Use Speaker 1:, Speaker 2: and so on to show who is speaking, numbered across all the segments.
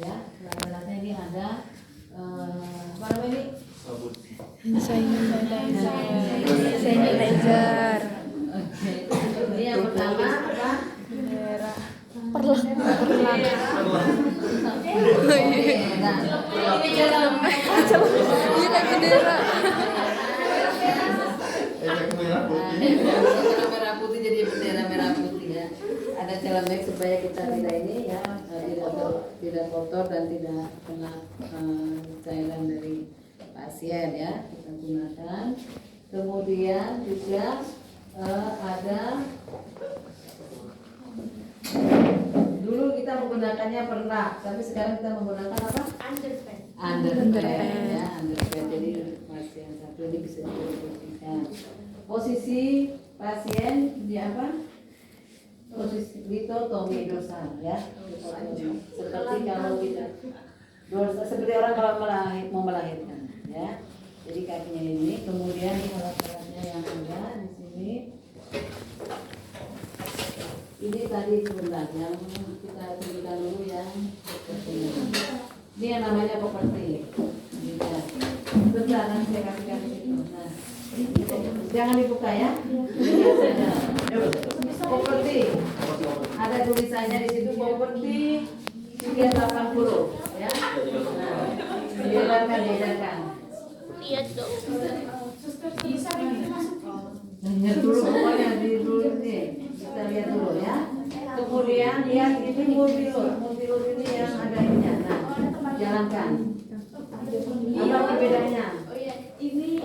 Speaker 1: ya. Alat-alatnya ini ada apa namanya ini?
Speaker 2: Sanitizer.
Speaker 1: Oke. Ini yang pertama apa?
Speaker 2: Bendera.
Speaker 1: Perlak.
Speaker 2: Ini kayak bendera.
Speaker 1: Bendera merah putih jadi bendera merah putih ya. Ada celemek supaya kita tidak ini ya tidak kotor dan tidak kena cairan dari pasien ya, kita gunakan. Kemudian juga ada dulu kita menggunakannya perlak, tapi sekarang kita menggunakan apa? Underpad ya, underpad. Jadi pasien satu ini bisa diposisikan. Posisi pasien di apa? Posisi ditotomi dorsal ya. Seperti kalau kita dorsal, seperti orang kalau mau melahirkan ya. Jadi kakinya ini, kemudian alat-alatnya yang ada di sini. Ini tadi sebentar yang kita tunjukkan dulu yang seperti ini. Ini yang namanya properti. Sebentar nanti saya kasihkan di situ. Nah, jangan dibuka ya. Properti. Ada tulisannya di situ properti 380 ya. Nah, diedarkan.
Speaker 2: Lihat dong.
Speaker 1: Lihat dulu pokoknya di dulu nih. Kita lihat dulu ya. Kemudian lihat ini multilur ini yang ada ininya. Nah, jalankan. Apa perbedaannya?
Speaker 3: Oh iya, ini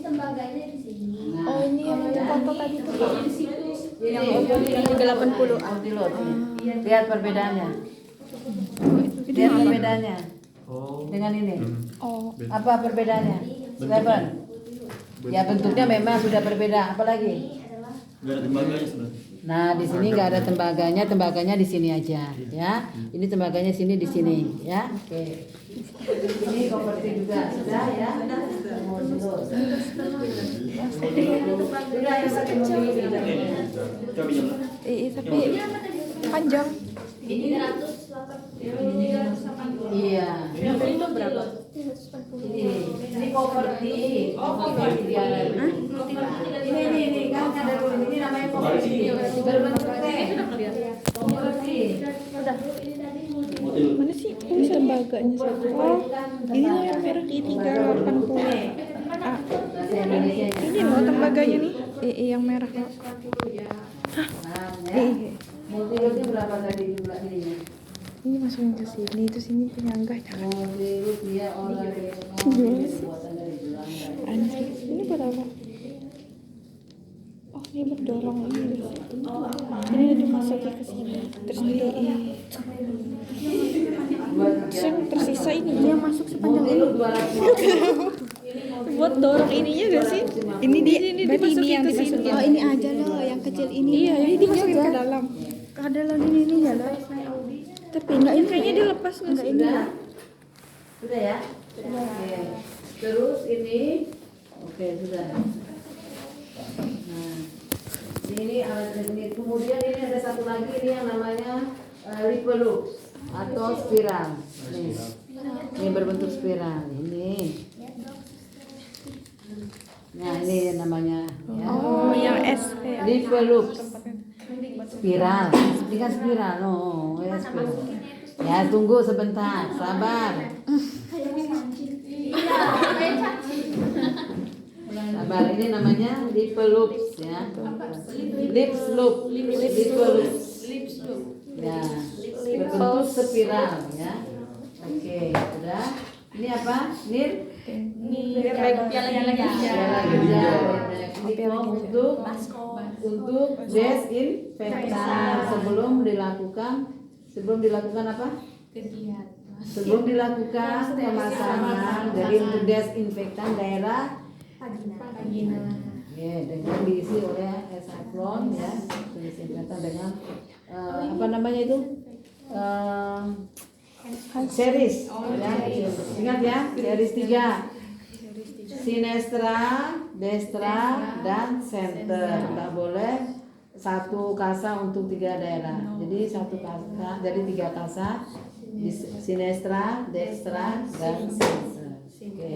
Speaker 3: tembaganya di sini.
Speaker 1: Nah,
Speaker 2: Oh, ini yang
Speaker 1: ya.
Speaker 2: foto tadi tuh.
Speaker 3: Di situ.
Speaker 1: Ini
Speaker 2: 80.
Speaker 1: multilur. Lihat perbedaannya. Lihat perbedaannya. Dengan ini.
Speaker 2: Oh,
Speaker 1: Apa perbedaannya? Steven. Ya bentuknya memang sudah berbeda. Apalagi?
Speaker 4: Gak ada tembaganya sebenarnya.
Speaker 1: Nah di sini nggak ada tembaganya di sini aja, ya. Ini tembaganya sini di sini, ya. Oke. Ini properti juga sudah ya. Sudah ya pakai mobil.
Speaker 4: Coba pinjam lah.
Speaker 2: tapi panjang.
Speaker 3: Ini 380.
Speaker 1: Iya.
Speaker 2: Itu berapa?
Speaker 1: Ini properti. Ini kan ada dulu. Ini namanya properti. Berbentuk T. Properti.
Speaker 2: Mana sih? Ini tembaganya satu. Oh, ini loh yang merah di 380. Ah, ini loh tembaganya nih. Yang merah loh.
Speaker 1: Multilurnya berapa tadi jumlah ininya?
Speaker 2: Ini masukin ke sini, terus ini penyangga jangan.
Speaker 1: Multilur dia oleh buatan dari Belanda.
Speaker 2: Ini buat apa? Oh, ini berdorong ini. Ini dimasukin ke sini, terus didorong. Terus yang tersisa ini dia masuk sepanjang ini.
Speaker 1: Multilur 250.
Speaker 2: Buat dorong ininya gak sih? Ini di sini dimasukin ke sini.
Speaker 3: Oh, ini aja loh yang kecil ini.
Speaker 2: Iya, ini dimasukin ke dalam.
Speaker 3: Ke dalam ini ya loh.
Speaker 2: Tapi enggak, ini kayaknya dilepas enggak ini.
Speaker 1: Sudah ya? Oke. Terus ini oke, sudah. Nah, ini alat ini. Kemudian ini ada satu lagi ini yang namanya ripple atau spiral. Nih. Ini berbentuk spiral. Ini. Nah, ini namanya ya.
Speaker 2: Oh, yang S.
Speaker 1: Ripple spiral. Ini kan spiral. Oh, ya spiral. Ya, tunggu sebentar. Sabar. Sabar, ini namanya lip loops ya. Lips loop. Ya. Berbentuk spiral ya. Oke, sudah. Ini apa? Nir?
Speaker 3: Piala
Speaker 1: Ginjal. Ini kok untuk desinfektan sebelum dilakukan apa? Sebelum dilakukan pemasangan dari untuk desinfektan daerah vagina. Ya, dengan diisi oleh saffron ya, desinfektan dengan apa namanya itu? Series. Ya, ingat ya, series 3. Sinestra, Destra, dan Center. Nggak boleh satu kasa untuk 3 daerah. Jadi 1 kasa, jadi 3 kasa sinestra, dextra, dan sinistra. Oke.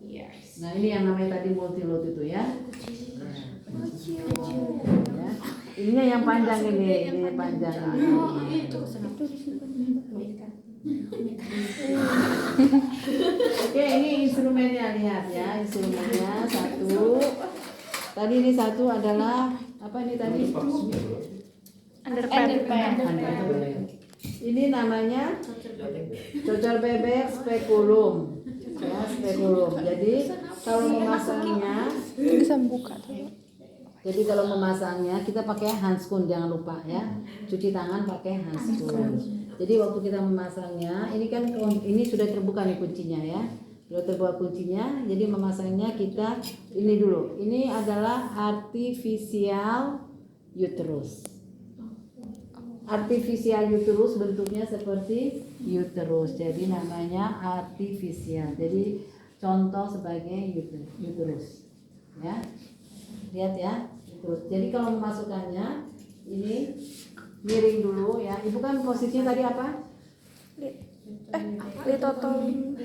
Speaker 2: Yes.
Speaker 1: Nah ini yang namanya tadi multilot itu ya. Ya. Ininya yang panjang ini panjang. Oke, ini instrumennya, lihat ya, instrumennya satu. Tadi ini satu adalah apa ini tadi?
Speaker 2: Underpad.
Speaker 1: Ini namanya cocor bebek spekulum. Ya, spekulum. Jadi kalau memasangnya,
Speaker 2: Bisa buka tuh.
Speaker 1: jadi kalau memasangnya kita pakai handskun, jangan lupa ya. Cuci tangan pakai handskun. Jadi waktu kita memasangnya, ini kan ini sudah terbuka nih kuncinya ya. Sudah terbuka kuncinya, jadi memasangnya kita ini dulu. Ini adalah artificial uterus. Artificial uterus bentuknya seperti uterus. Jadi namanya artificial. Jadi contoh sebagai uterus. Ya. Lihat ya, uterus. Jadi kalau memasukkannya ini miring dulu ya. Ibu kan posisinya tadi apa?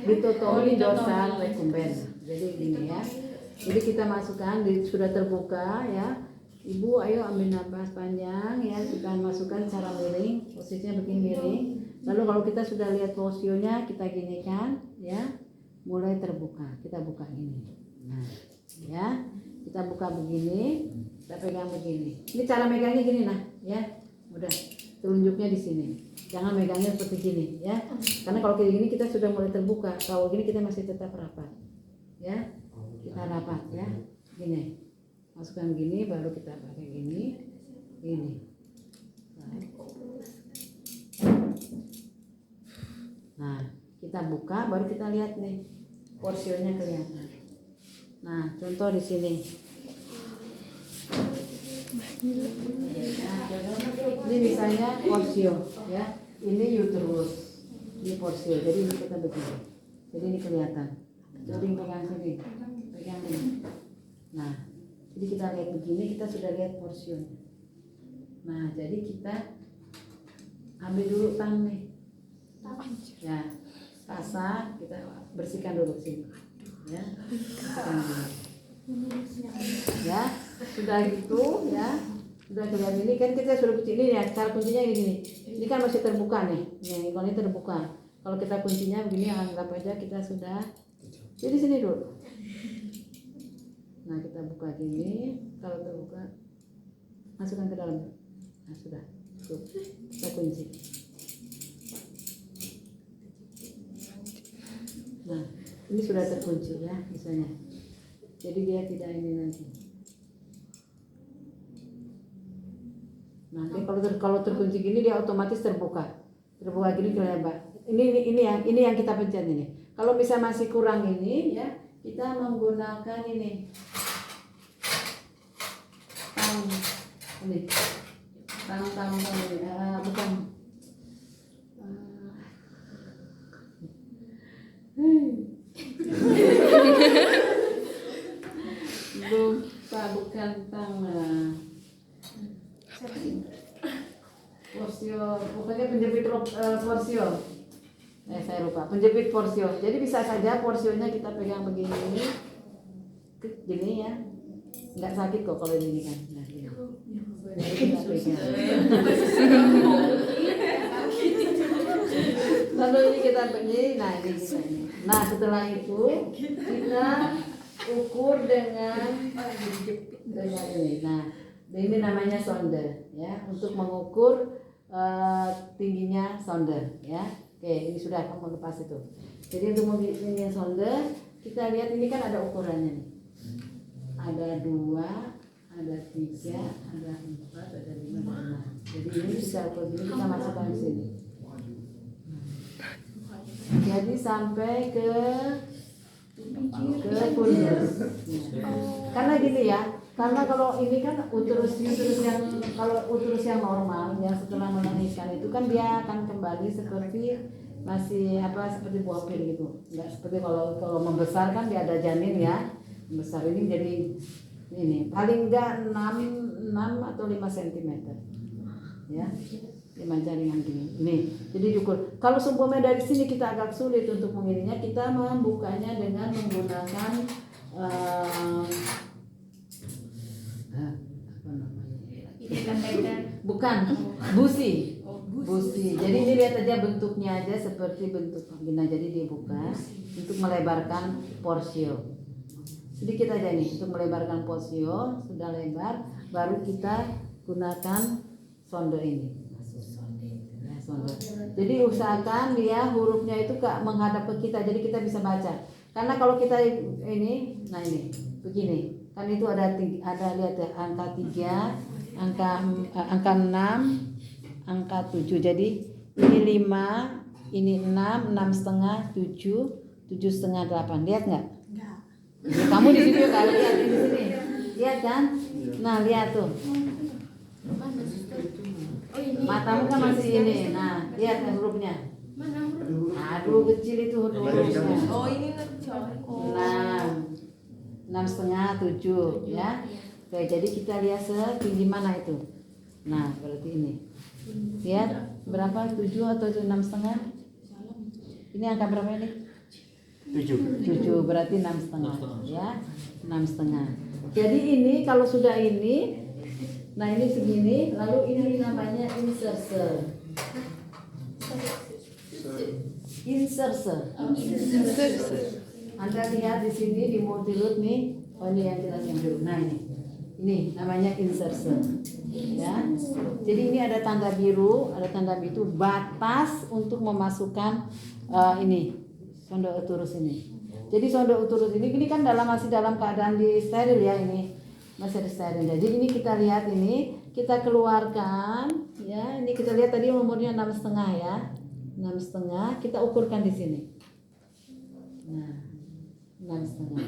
Speaker 1: Litotoli dorsal recumbens. Jadi gini ya. Jadi kita masukkan, sudah terbuka ya. Ibu ayo ambil napas panjang ya, kita masukkan secara miring, posisinya begini miring. Lalu kalau kita sudah lihat posionya, kita ginikan ya, mulai terbuka. Kita buka gini. Nah, ya. Kita buka begini, kita pegang begini. Ini cara megangnya gini nah, ya. Udah. Telunjuknya di sini. Jangan megangnya seperti gini ya. Karena kalau kayak gini kita sudah mulai terbuka. Kalau gini kita masih tetap rapat. Ya. Kita rapat ya. Gini. Masukkan gini baru kita pakai gini. Gini. Nah, kita buka baru kita lihat nih. Porsinya kelihatan. Nah, contoh di sini. Ini misalnya porsio ya, ini uterus, ini porsio, jadi ini kita begini, jadi ini kelihatan. Jadi pegang sini, pegang ini. Nah, jadi kita lihat begini, kita sudah lihat porsionya. Nah, jadi kita ambil dulu tang nih, ya, pasang, kita bersihkan dulu sini, ya, bersihkan dulu. Ya, sudah gitu ya. Sudah kelihatan ini kan kita sudah kunci ini ya, cara kuncinya ini. Ini kan masih terbuka nih. Nih, kalau ini terbuka. Kalau kita kuncinya begini anggap aja kita sudah. Jadi sini dulu. Nah, kita buka gini, kalau terbuka masukkan ke dalam. Nah, sudah. Tuh. Kita kunci. Nah, ini sudah terkunci ya, misalnya. Jadi dia tidak ini nanti. Nah, kalau terkunci gini dia otomatis terbuka gini kelihatan. Ini yang kita pencet ini. Kalau bisa masih kurang ini ya, kita menggunakan ini. Tang bukan. Bukan tang. Porsio, pokoknya penjepit porsio. Saya lupa, penjepit porsio. Jadi bisa saja porsionya kita pegang begini, gini ya, nggak sakit kok kalau ini kan. Nah, gini. Jadi kita pegang. Lalu ini kita begini, nah ini kita ini. Nah setelah itu kita ukur dengan ini. Nah, ini namanya sonde ya, untuk mengukur tingginya sonde ya. Oke, ini sudah kamu lepas itu. Jadi untuk mengukur sonde, kita lihat ini kan ada ukurannya nih. Ada 2, ada 3, ada 4, ada 5, ada 6. Jadi ini bisa ukur ini kita masukkan di sini. Jadi sampai ke fundus. Karena gini ya. Karena kalau ini kan uterus yang normal yang setelah melahirkan itu kan dia akan kembali seperti masih seperti buah pil gitu. Enggak seperti kalau membesar kan dia ada janin ya. Besar ini jadi ini paling enggak 6 atau 5 cm. Ya. 5 jaringan gini. Nih, jadi diukur. Kalau seumpamanya dari sini kita agak sulit untuk mengininya, kita membukanya dengan menggunakan apa namanya? Bukan, busi. Busi. Jadi ini lihat aja bentuknya aja seperti bentuk vagina. Jadi dibuka untuk melebarkan porsio. Sedikit aja nih untuk melebarkan porsio, sudah lebar, baru kita gunakan sonde ini. Sonde. Jadi usahakan dia hurufnya itu menghadap ke kita, jadi kita bisa baca. Karena kalau kita ini, nah ini begini, kan itu ada lihat ya, angka 3, angka 6, angka 7. Jadi ini 5, ini 6, 6,5, 7, 7,5, 8. Lihat nggak? Enggak. Ya, kamu di sini kan lihat di sini. Lihat kan? Nah, lihat tuh. Matamu kan masih ini. Nah, lihat hurufnya.
Speaker 3: Mana huruf?
Speaker 1: Aduh, kecil itu hurufnya.
Speaker 3: Oh, ini kecil.
Speaker 1: 6,5, 7 ya. Oke, jadi kita lihat setinggi mana itu. Nah, berarti ini. Lihat berapa? 7 atau 6,5? Ini angka berapa ini? 7, berarti 6,5 ya. 6,5. Jadi ini kalau sudah ini, nah ini segini, lalu ini namanya inserse. Anda lihat di sini di multiroot nih, oh ini yang jelas yang biru. Nah ini namanya inserse, ya. Jadi ini ada tanda biru, batas untuk memasukkan ini sonde uterus ini. Jadi sonde uterus ini kan masih dalam keadaan di steril ya ini. Masih ada steril. Jadi ini kita lihat ini, kita keluarkan ya. Ini kita lihat tadi umurnya 6,5 ya. 6,5 kita ukurkan di sini. Nah, 6,5.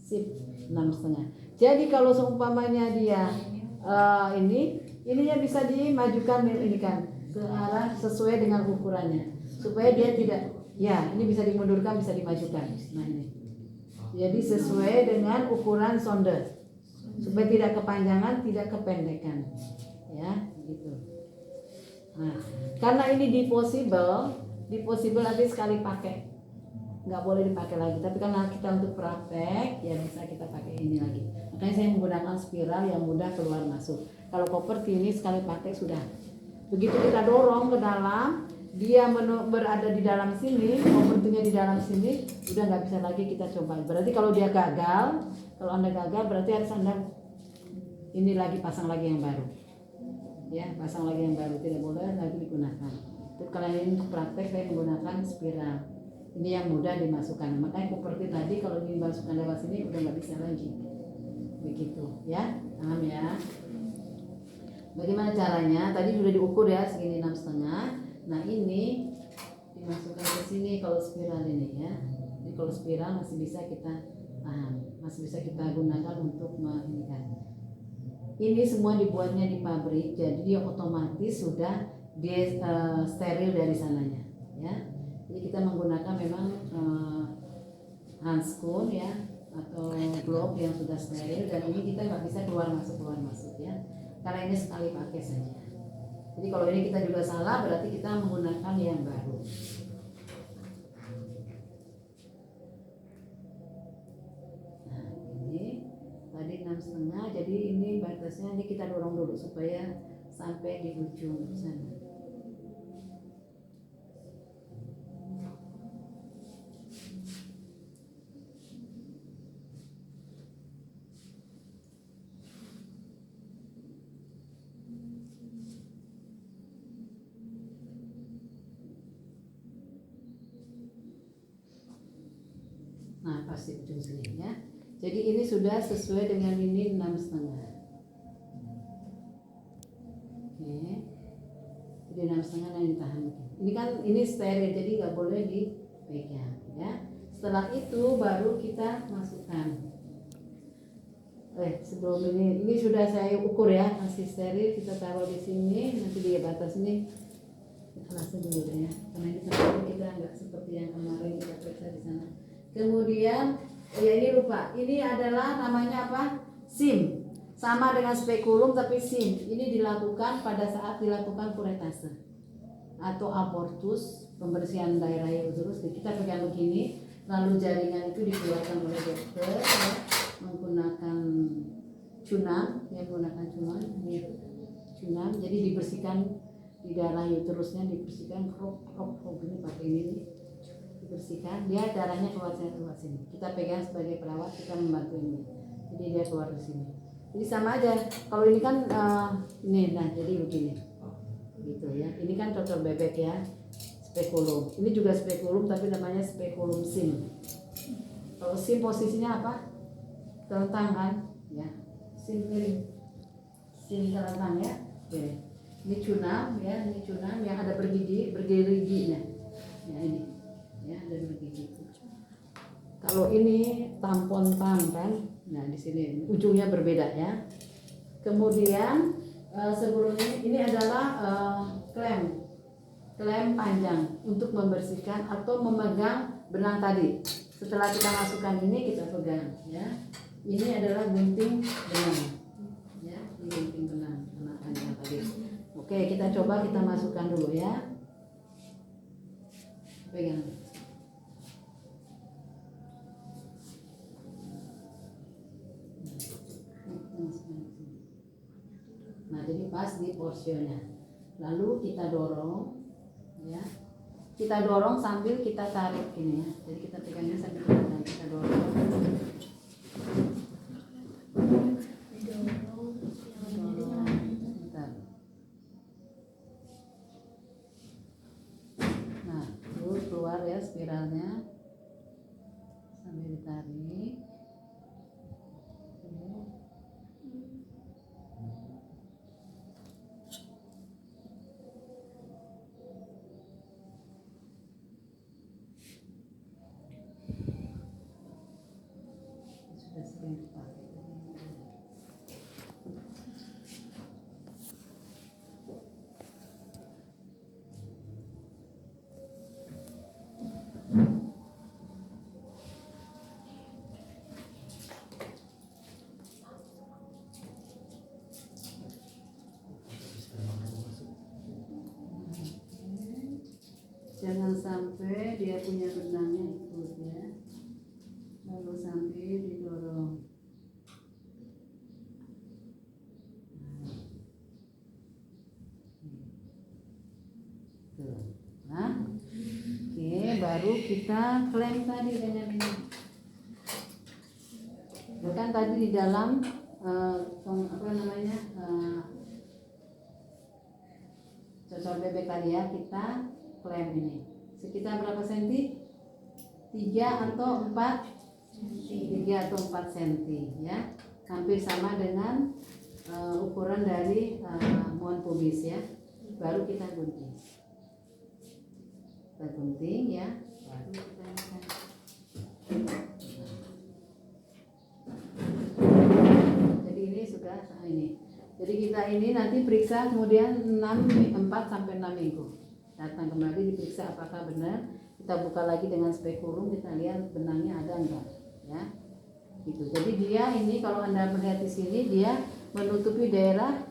Speaker 1: Sip, 6,5. Jadi kalau seumpamanya dia ininya bisa dimajukan ini kan ke arah sesuai dengan ukurannya. Supaya dia tidak, ya ini bisa dimundurkan, bisa dimajukan. Nah ini. Jadi sesuai dengan ukuran sonde. Supaya tidak kepanjangan, tidak kependekan. Ya, gitu. Nah, karena ini disposable nanti sekali pakai. Nggak boleh dipakai lagi. Tapi karena kita untuk praktek, ya bisa kita pakai ini lagi. Makanya saya menggunakan spiral yang mudah keluar masuk. Kalau properti ini sekali pakai sudah. Begitu kita dorong ke dalam, dia berada di dalam sini, propertinya di dalam sini, udah nggak bisa lagi kita coba. Berarti kalau dia gagal, kalau Anda gagal, berarti harus Anda ini lagi pasang lagi yang baru. Ya, pasang lagi yang baru, tidak boleh lagi digunakan. Untuk kalian untuk praktek saya menggunakan spiral. Ini yang mudah dimasukkan. Makanya seperti tadi kalau ingin dimasukkan lewat sini udah nggak bisa lagi. Begitu, ya, paham ya? Bagaimana caranya? Tadi sudah diukur ya segini 6,5. Nah ini dimasukkan ke sini kalau spiral ini ya. Jadi kalau spiral masih bisa kita masih bisa kita gunakan untuk menginikan. Ini semua dibuatnya di pabrik, jadi dia otomatis sudah steril dari sananya, ya. Jadi kita menggunakan memang handskun ya atau glove yang sudah steril, dan ini kita nggak bisa keluar masuk ya. Karena ini sekali pakai saja. Jadi kalau ini kita juga salah, berarti kita menggunakan yang baru. Nah ini tadi 6,5, jadi ini batasnya ini kita dorong dulu supaya sampai di ujung sana. Nah pasti ujung sini ya. Jadi ini sudah sesuai dengan ini 6,5. Oke. Jadi 6,5 yang ditahan. Ini kan ini steril, jadi nggak boleh dipegang ya. Setelah itu baru kita masukkan. Sebelum ini sudah saya ukur ya, masih steril, kita taruh di sini, nanti di batas ini kita langsung dulu ya. Karena ini kita nggak seperti yang kemarin kita periksa di sana. Kemudian ya ini lupa, ini adalah namanya apa? SIM. Sama dengan spekulum tapi sin. Ini dilakukan pada saat dilakukan kuretase atau abortus, pembersihan daerah uterus. Kita pegang begini, lalu jaringan itu dikeluarkan oleh dokter ya, menggunakan cunam, cunam. Jadi dibersihkan di daerah uterusnya, dibersihkan krop ini pakai ini nih. Dibersihkan, dia darahnya keluar sini. Kita pegang sebagai perawat, kita membantu ini. Jadi dia keluar di sini. Jadi sama aja. Kalau ini kan ini, nah jadi begini, gitu ya. Ini kan cocok bebek ya, spekulum. Ini juga spekulum tapi namanya spekulum sin. Kalau sin posisinya apa? Telentang kan? Ya. Sin miring. Sin telentang ya. Oke. Ini cunam ya, ini cunam yang ada bergeriginya. Ya ini. Ya, ada bergigi. Kalau ini tampon tang kan, nah di sini ujungnya berbeda ya. Kemudian sebelumnya ini adalah klem panjang untuk membersihkan atau memegang benang tadi. Setelah kita masukkan ini kita pegang ya. Ini adalah gunting benang ya, ini gunting benang panjang tadi. Oke, kita coba kita masukkan dulu ya. Pegang. Nah jadi pas di porsionya, lalu kita dorong ya, kita dorong sambil kita tarik ini ya, jadi kita pegangnya sambil kita dorong. Nah terus keluar ya spiralnya sambil ditarik. Jangan sampai dia punya benangnya ikut ya, lalu sambil didorong. Nah, oke, baru kita klem tadi dengan ini. Bukan tadi di dalam cocok bebek tadi ya, kita klem ini sekitar berapa senti? 3 atau 4 senti ya, hampir sama dengan ukuran dari mohon pubis ya. Baru kita gunting ya, baru kita ikat. Jadi ini sudah ini. Jadi kita ini nanti periksa kemudian 4 sampai 6 minggu. Datang kembali diperiksa apakah benar, kita buka lagi dengan spekulum, kita lihat benangnya ada enggak ya gitu. Jadi dia ini kalau Anda melihat di sini dia menutupi daerah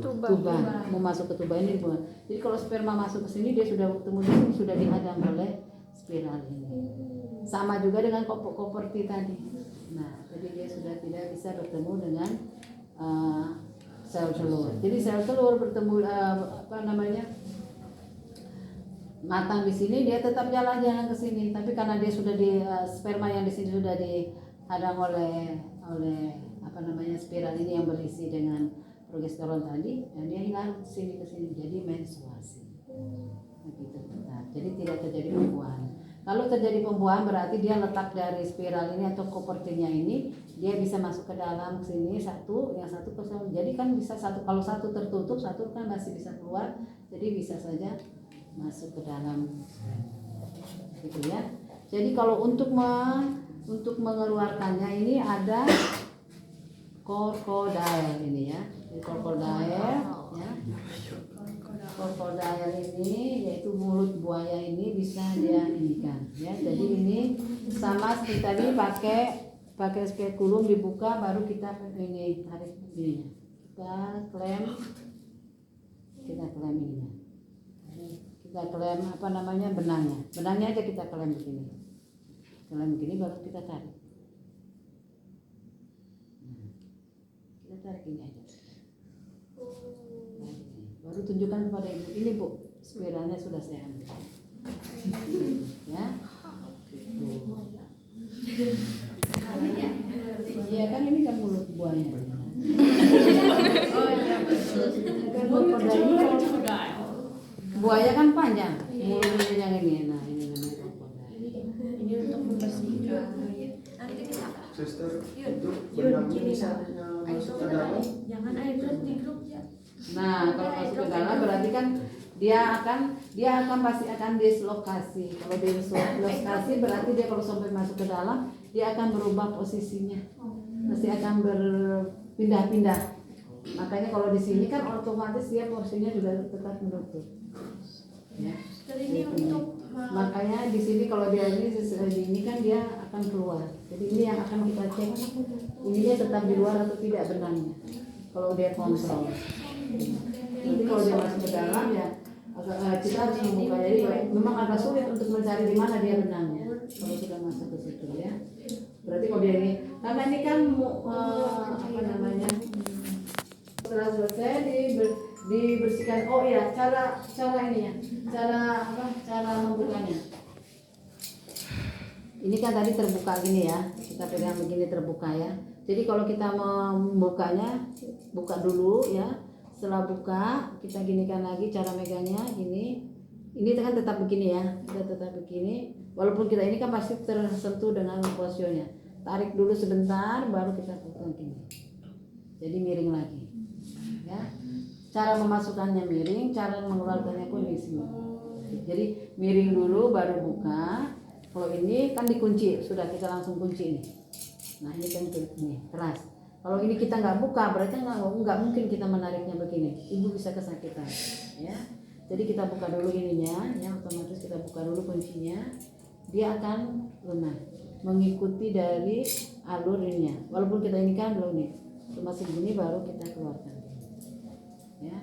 Speaker 1: tuba. Mau masuk ke tuba ini bukan. Jadi kalau sperma masuk ke sini dia sudah ketemu di sini, sudah dihadang oleh spiral ini. Sama juga dengan koperti tadi. Nah, jadi dia sudah tidak bisa bertemu dengan sel telur. Jadi sel telur bertemu matang di sini, dia tetap jalan-jalan ke sini. Tapi karena dia sudah di sperma yang di sini sudah dihadang oleh spiral ini yang berisi dengan progesteron tadi, dan dia hilang sini ke sini, jadi menstruasi. Begitu. Nah, jadi tidak terjadi pembuahan. Kalau terjadi pembuahan berarti dia letak dari spiral ini atau kopertinya ini, dia bisa masuk ke dalam sini yang satu kosong. Jadi kan bisa kalau satu tertutup, satu kan masih bisa keluar. Jadi bisa saja masuk ke dalam. Gitu ya. Jadi kalau untuk mengeluarkannya ini ada krokodil ini ya. Krokodil ya. Krokodil ini yaitu mulut buaya ini bisa dia inikan ya. Jadi ini sama seperti tadi pakai pakai spekulum dibuka, baru kita ini tarik ininya. Kita klem ininya. Kita klem apa namanya benangnya. Benangnya aja kita klem begini. Klem begini baru kita tarik. Kita tarik ini aja. Baru tunjukkan kepada ibu. Ini bu, spiralnya sudah saya ambil. Ya. Iya kan ini kan mulut buahnya. Buaya kan panjang, mulutnya yang ini. Nah ini namanya krokodil.
Speaker 2: Ini untuk membersihkan. Nanti kita
Speaker 5: Suster, untuk benang ini saatnya masuk ke dalam.
Speaker 2: jangan air terus di grup ya.
Speaker 1: Nah kalau masuk ke dalam berarti kan dia akan pasti akan dislokasi. Kalau dislokasi berarti dia kalau sampai masuk ke dalam dia akan berubah posisinya, pasti akan berpindah-pindah. Makanya kalau di sini kan otomatis dia porsinya juga tetap menutup. Ya.
Speaker 2: Ini untuk
Speaker 1: Makanya di sini kalau dia ini kan dia akan keluar. Jadi ini yang akan kita cek. Ininya tetap di luar atau tidak benangnya. Kalau dia kontrol. Jadi kalau dia masuk ke dalam ya kita harus membuka. Jadi memang agak sulit untuk mencari di mana dia benangnya. Kalau sudah masuk ke situ ya. Berarti kalau dia ini, karena ini kan apa namanya? Setelah selesai dibersihkan. Oh iya, cara ininya, cara membukanya. Ini kan tadi terbuka gini ya, kita pegang begini terbuka ya. Jadi kalau kita membukanya, buka dulu ya. Setelah buka, kita ginikan lagi cara megangnya gini. Ini kan tetap begini ya, kita tetap begini. Walaupun kita ini kan pasti tersentuh dengan posionya. Tarik dulu sebentar, baru kita buka gini. Jadi miring lagi. Ya. Cara memasukkannya miring, cara mengeluarkannya pun di sini. Jadi miring dulu baru buka. Kalau ini kan dikunci, sudah kita langsung kunci ini. Nah ini kan ini keras. Kalau ini kita nggak buka, berarti nggak mungkin kita menariknya begini. Ibu bisa kesakitan, ya. Jadi kita buka dulu ininya, ya otomatis kita buka dulu kuncinya. Dia akan lunas, mengikuti dari alur ininya. Walaupun kita ini kan belum nih, masih begini baru kita keluarkan. Ya,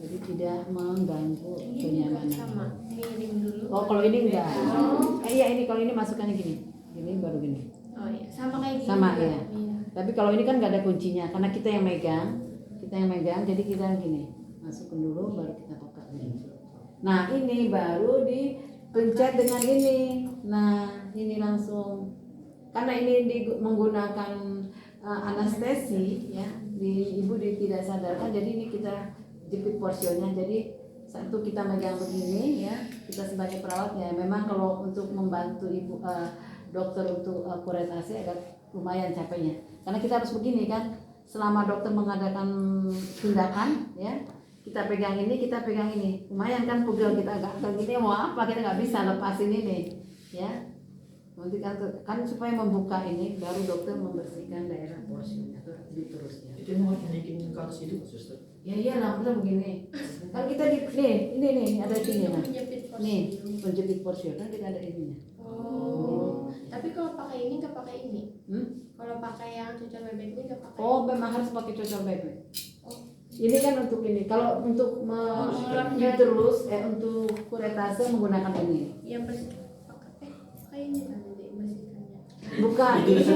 Speaker 1: jadi tidak mengganggu kenyamanan.
Speaker 2: Sama miring dulu.
Speaker 1: Oh kalau ini enggak. Iya ini kalau ini masukannya gini baru gini.
Speaker 2: Oh iya, sama kayak gini.
Speaker 1: Sama
Speaker 2: juga.
Speaker 1: ya. Tapi kalau ini kan nggak ada kuncinya, karena kita yang megang, jadi kita gini, masukkan dulu baru kita buka gini. Nah ini baru dipencet dengan ini. Nah ini langsung, karena ini menggunakan anestesi ya, ibu tidak sadarkan, jadi ini kita jepit porsionya. Jadi satu kita megang begini ya, kita sebagai perawat ya, memang kalau untuk membantu ibu dokter untuk kuretasi agak lumayan capeknya, karena kita harus begini kan, selama dokter mengadakan tindakan ya, kita pegang ini, lumayan kan pegel kita agak gini, mau apa kita nggak bisa lepasin ini ya. Nanti kan supaya membuka ini baru dokter membersihkan daerah porsinya terusnya.
Speaker 5: Itu mau naikin ke atas itu, suster?
Speaker 1: Ya iyalah, benar begini. Kan kita ini ada sini nah. Nih, penjepit porsi kan kita ada ininya.
Speaker 2: Oh. Tapi kalau pakai ini nggak pakai ini. Kalau pakai yang cocok bebek ini nggak pakai.
Speaker 1: Oh, memang harus pakai cocok bebek.
Speaker 2: Oh.
Speaker 1: Ini kan untuk ini. Kalau untuk terus untuk kuretase menggunakan ini.
Speaker 2: Yang pakai ini kan nanti bersihkannya.
Speaker 1: Bukan, itu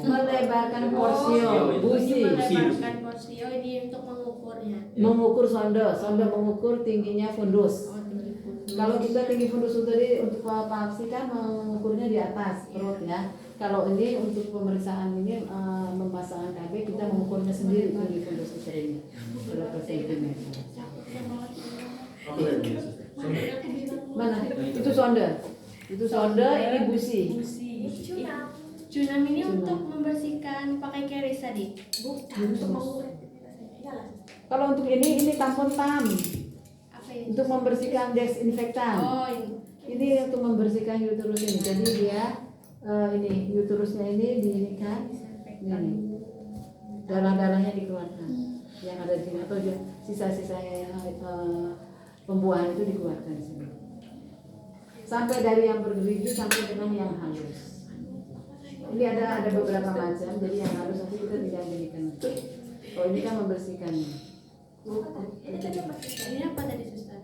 Speaker 1: melebarkan porsio, busi.
Speaker 2: Melebarkan porsio ini untuk mengukurnya.
Speaker 1: Mengukur sonde mengukur tingginya fundus.
Speaker 2: Oh, tinggi fundus.
Speaker 1: Kalau kita tinggi fundus tadi untuk palpasi kan mengukurnya di atas perut ya. Kalau ini untuk pemeriksaan ini memasang KB kita mengukurnya sendiri tinggi fundus kita ini berapa sentimeter.
Speaker 5: Apa lagi ya, suster?
Speaker 1: Mana? Itu sonde. Ini busi.
Speaker 2: Cunam ini untuk membersihkan pakai keris tadi.
Speaker 3: Untuk mengukur.
Speaker 1: Kalau untuk ini tampon tam.
Speaker 2: Apa ini?
Speaker 1: Untuk membersihkan desinfektan.
Speaker 2: Oh, ini.
Speaker 1: Ini untuk membersihkan uterus ini. Jadi dia ini uterusnya ini diinikan. Ini. Darah-darahnya dikeluarkan. Yang ada di sini atau sisa-sisa pembuahan itu dikeluarkan di sini. Sampai dari yang bergerigi sampai dengan yang halus. Ini ada beberapa macam, jadi yang harus nanti kita tinggal jadikan. Oh ini kan membersihkannya.
Speaker 3: Ini apa tadi suster?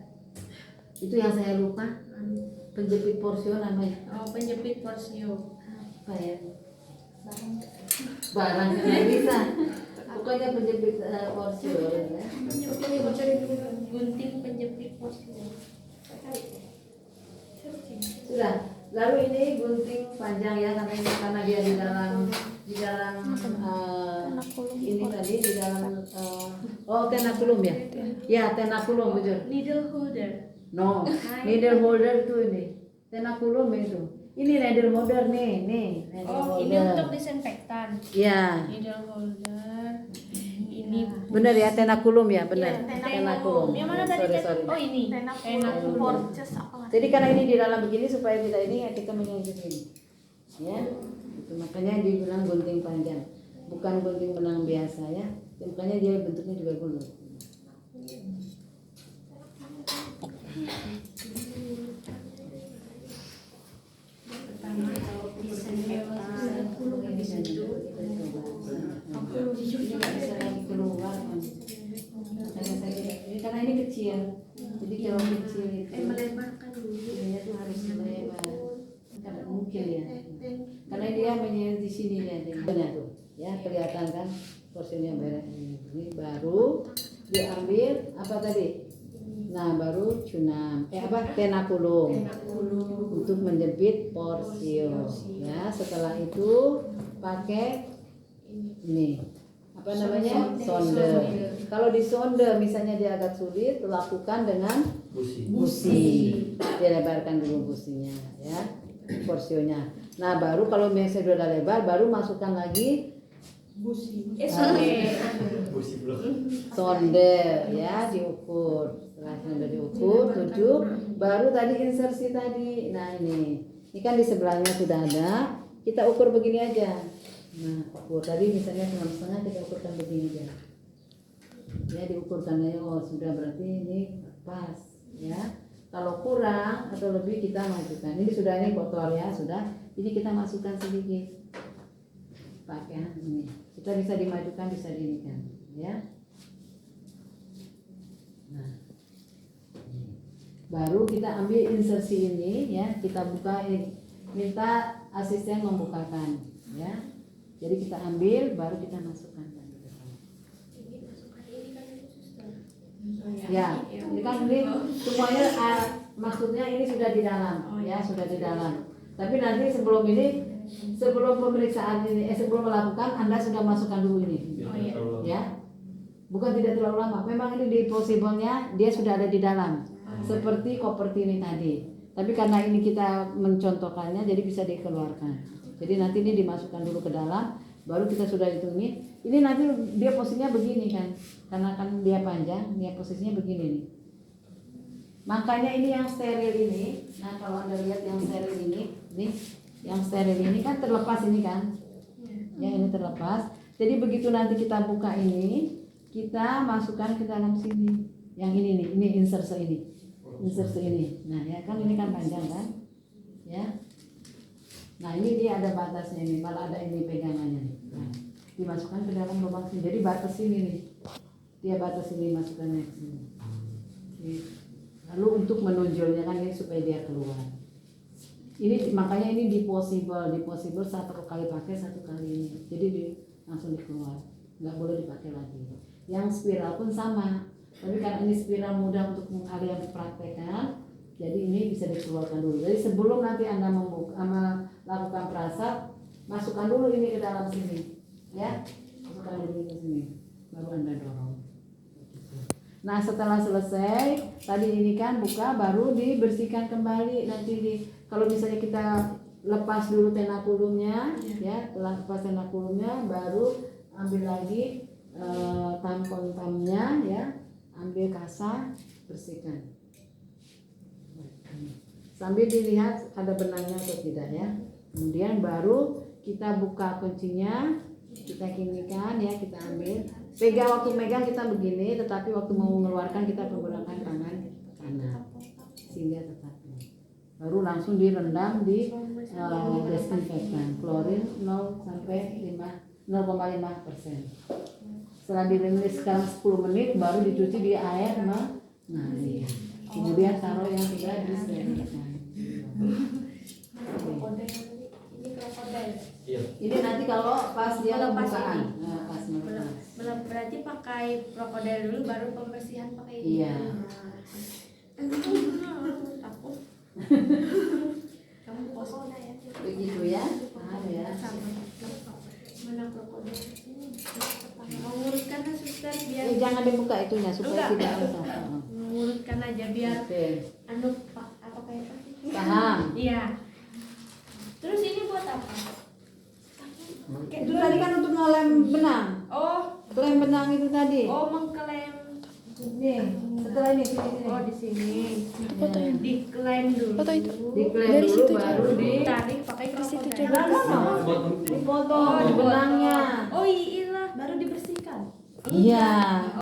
Speaker 1: Itu yang saya lupa. Penjepit porsio namanya.
Speaker 3: Oh, penjepit porsio.
Speaker 1: Apa ya? Barang nggak bisa. Pokoknya penjepit porsio ya.
Speaker 3: Gunting penjepit porsio.
Speaker 1: Sudah. Lalu ini gunting panjang ya karena dia di dalam ini tadi di dalam oh tenakulum ya. Ya tenakulum betul.
Speaker 3: Needle holder.
Speaker 1: No, needle holder itu ini. Tenakulum itu. Ini needle holder nih. Needle
Speaker 3: Oh, ini
Speaker 1: holder.
Speaker 3: untuk disinfektan.
Speaker 1: Ya.
Speaker 3: Needle holder. Ini
Speaker 1: Benar ya tenakulum ya, benar.
Speaker 3: Iya,
Speaker 1: Tenakulum.
Speaker 3: Yang mana tadi?
Speaker 1: Sorry.
Speaker 3: Oh, ini.
Speaker 2: Tenakulum.
Speaker 1: Jadi karena ini di dalam begini supaya kita menyentuh ini. Ya. Itu makanya dibilang gunting panjang. Bukan gunting benang biasa ya. Makanya dia bentuknya juga gulung. Karena ini kecil, jadi kalau kecil itu
Speaker 3: Melebarkan dulu.
Speaker 1: ininya tuh harus melebar, karena mungkin ya, karena dia menyeret di sini ya, tuh, ya kelihatan kan porsinya beres ini baru diambil apa tadi? Nah baru cunam, tenakulum untuk menjepit porsio, ya setelah itu pakai ini apa namanya sonde. Kalau di sonde misalnya dia agak sulit, lakukan dengan busi. Dilebarkan dulu businya ya, porsionya. Nah baru kalau misalnya sudah lebar, baru masukkan lagi
Speaker 3: Busi.
Speaker 1: sonde ya, diukur. Setelah sonde diukur 7, baru tadi insersi tadi. Nah ini kan di sebelahnya sudah ada, kita ukur begini aja. Nah, ukur tadi misalnya 6,5, kita ukurkan begini aja. Ya, diukurkan aja. Oh, sudah berarti ini pas, ya. Kalau kurang atau lebih kita masukkan. Ini sudah ini kotor ya, sudah. Jadi kita masukkan sedikit. Pakai ini. Kita bisa dimajukan, bisa diinikan, ya. Nah. Baru kita ambil insersi ini ya, kita buka ini. Minta asisten membukakan, ya. Jadi kita ambil, baru kita masukkan lagi ke sana. Ya, ini kan ini semuanya maksudnya ini sudah di dalam, ya sudah di dalam. Tapi nanti sebelum pemeriksaan ini, sebelum melakukan, Anda sudah masukkan dulu ini, ya. Bukan tidak terlalu lama. Memang ini di possible-nya dia sudah ada di dalam, seperti koperti ini tadi. Tapi karena ini kita mencontohkannya, jadi bisa dikeluarkan. Jadi nanti ini dimasukkan dulu ke dalam, baru kita sudah hitungin. Ini nanti dia posisinya begini kan, karena kan dia panjang, dia posisinya begini nih. Makanya ini yang steril ini, nah kalau Anda lihat yang steril ini, nih, yang steril ini kan terlepas ini kan, ya ini terlepas. Jadi begitu nanti kita buka ini, kita masukkan ke dalam sini. Yang ini nih, ini insersi ini, Nah ya kan ini kan panjang kan, ya. Nah ini dia ada batasnya ini, malah ada ini pegangannya nih. Nah, dimasukkan ke dalam lubang sini. Jadi batas ini nih, dia batas ini masukkannya ke sini. Lalu untuk menonjolnya kan ini supaya dia keluar. Ini makanya ini di possible satu kali pakai, satu kali ini. Jadi langsung dikeluar, nggak boleh dipakai lagi. Yang spiral pun sama, tapi karena ini spiral mudah untuk kalian praktekkan. Jadi ini bisa dikeluarkan dulu. Jadi sebelum nanti Anda melakukan prasat, masukkan dulu ini ke dalam sini, ya. Masukkan dulu ke sini, baru Anda dorong. Nah setelah selesai, tadi ini kan buka, baru dibersihkan kembali. Nanti kalau misalnya kita lepas dulu tenakulumnya, ya. Setelah lepas tenakulumnya, baru ambil lagi tampon-tamnya, ya. Ambil kasa, bersihkan. Sambil dilihat ada benangnya atau tidak ya. Kemudian baru kita buka kuncinya, kita kinikan ya, kita ambil. Waktu megang kita begini, tetapi waktu mau mengeluarkan kita menggunakan tangan kanan sehingga tetap. baru langsung direndam di desinfektan klorin 0 sampai 0,5%. Setelah direndam sekarang 10 menit baru dicuci di air mengalir. Kemudian taruh yang sudah disterilkan.
Speaker 3: Ini krokodil.
Speaker 4: Iya.
Speaker 1: Ini nanti kalau pas dia
Speaker 3: Melepas
Speaker 1: pembukaan.
Speaker 3: ini.
Speaker 1: Nah, pas melepas.
Speaker 3: Berarti pakai krokodil dulu baru pembersihan pakai ini.
Speaker 1: Iya.
Speaker 3: Takut. Kamu kosong ya.
Speaker 1: Begitu ya. Paham ya.
Speaker 3: Mana krokodil? Mengurutkan suster biar
Speaker 1: Jangan dibuka itunya supaya
Speaker 3: Enggak.
Speaker 1: tidak rusak.
Speaker 3: mengurutkan aja biar
Speaker 1: Oke.
Speaker 3: anu Pak apa kayak apa sih?
Speaker 1: Paham.
Speaker 3: Iya. Terus ini buat apa?
Speaker 1: Itu tadi kan untuk ngelem benang.
Speaker 3: Oh,
Speaker 1: Lem benang itu tadi.
Speaker 3: oh mengklaim.
Speaker 1: Nih, setelah ini sini.
Speaker 3: Oh di sini.
Speaker 2: Fotoin.
Speaker 3: Diklaim dulu.
Speaker 2: Foto itu.
Speaker 1: Diklaim
Speaker 2: Dari
Speaker 1: dulu
Speaker 2: situ
Speaker 1: baru di
Speaker 3: Tarik pakai
Speaker 2: situ
Speaker 3: krokodil.
Speaker 2: coba.
Speaker 1: dipotong di benangnya.
Speaker 3: Oh iya, baru dibersihkan.
Speaker 1: Iya.